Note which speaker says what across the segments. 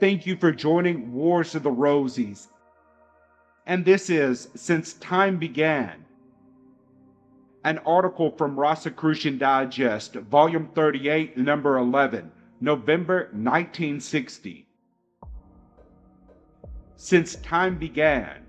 Speaker 1: Thank you for joining Wars of the Rosies. And this is Since Time Began, an article from Rosicrucian Digest, Volume 38, Number 11, November 1960. Since Time Began.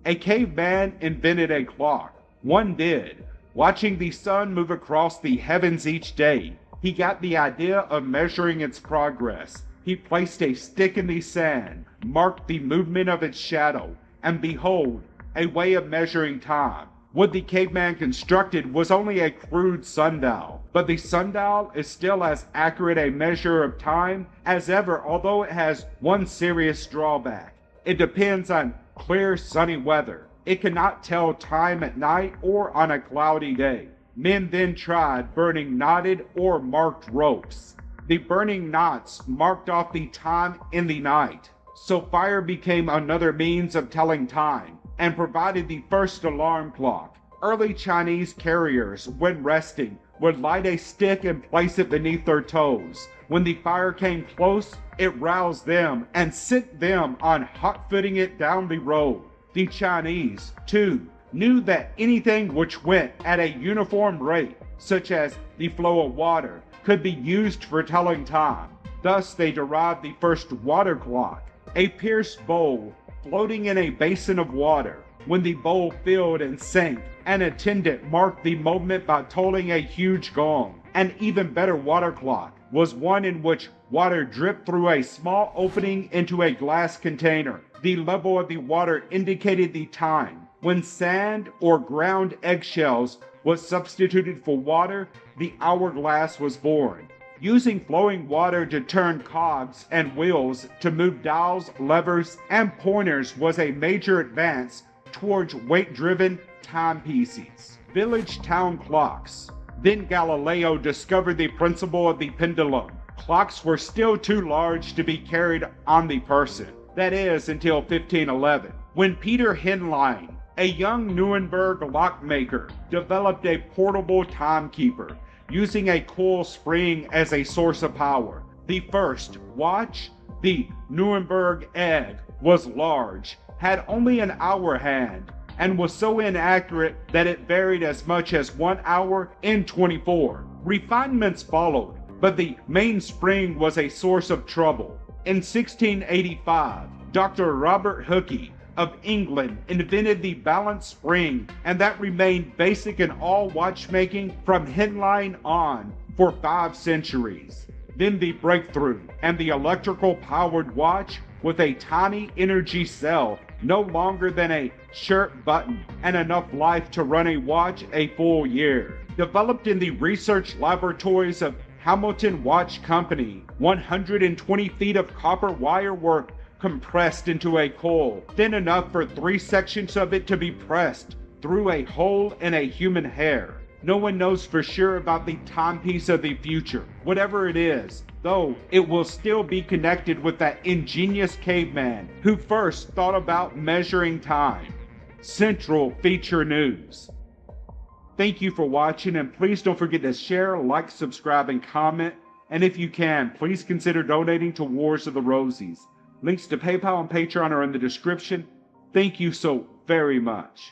Speaker 1: A caveman invented a clock. One did. Watching the sun move across the heavens each day, he got the idea of measuring its progress. He placed a stick in the sand, marked the movement of its shadow, and behold, a way of measuring time. What the caveman constructed was only a crude sundial, but the sundial is still as accurate a measure of time as ever, although it has one serious drawback. It depends on clear, sunny weather. It cannot tell time at night or on a cloudy day. Men then tried burning knotted or marked ropes. The burning knots marked off the time in the night, so fire became another means of telling time, and provided the first alarm clock. Early Chinese carriers, when resting, would light a stick and place it beneath their toes. When the fire came close, it roused them and sent them on hot-footing it down the road. The Chinese, too, knew that anything which went at a uniform rate, such as the flow of water, could be used for telling time. Thus they derived the first water clock, a pierced bowl floating in a basin of water. When the bowl filled and sank, an attendant marked the moment by tolling a huge gong. An even better water clock was one in which water dripped through a small opening into a glass container. The level of the water indicated the time. When sand or ground eggshells was substituted for water, the hourglass was born. Using flowing water to turn cogs and wheels to move dials, levers, and pointers was a major advance towards weight-driven timepieces. Village town clocks. Then Galileo discovered the principle of the pendulum. Clocks were still too large to be carried on the person. That is, until 1511, when Peter Henlein, a young Nuremberg lockmaker, developed a portable timekeeper, using a coil spring as a source of power. The first watch, the Nuremberg egg, was large, had only an hour hand, and was so inaccurate that it varied as much as 1 hour in 24. Refinements followed, but the mainspring was a source of trouble. In 1685, Dr. Robert Hooke of England invented the balance spring, and that remained basic in all watchmaking from Henlein on for 5 centuries. Then the breakthrough, and the electrical powered watch with a tiny energy cell no longer than a shirt button and enough life to run a watch a full year. Developed in the research laboratories of Hamilton Watch Company, 120 feet of copper wire were compressed into a coil, thin enough for 3 sections of it to be pressed through a hole in a human hair. No one knows for sure about the timepiece of the future. Whatever it is, though, it will still be connected with that ingenious caveman who first thought about measuring time. Central Feature News. Thank you for watching, and please don't forget to share, like, subscribe, and comment. And if you can, please consider donating to Wars of the Rosies. Links to PayPal and Patreon are in the description. Thank you so very much.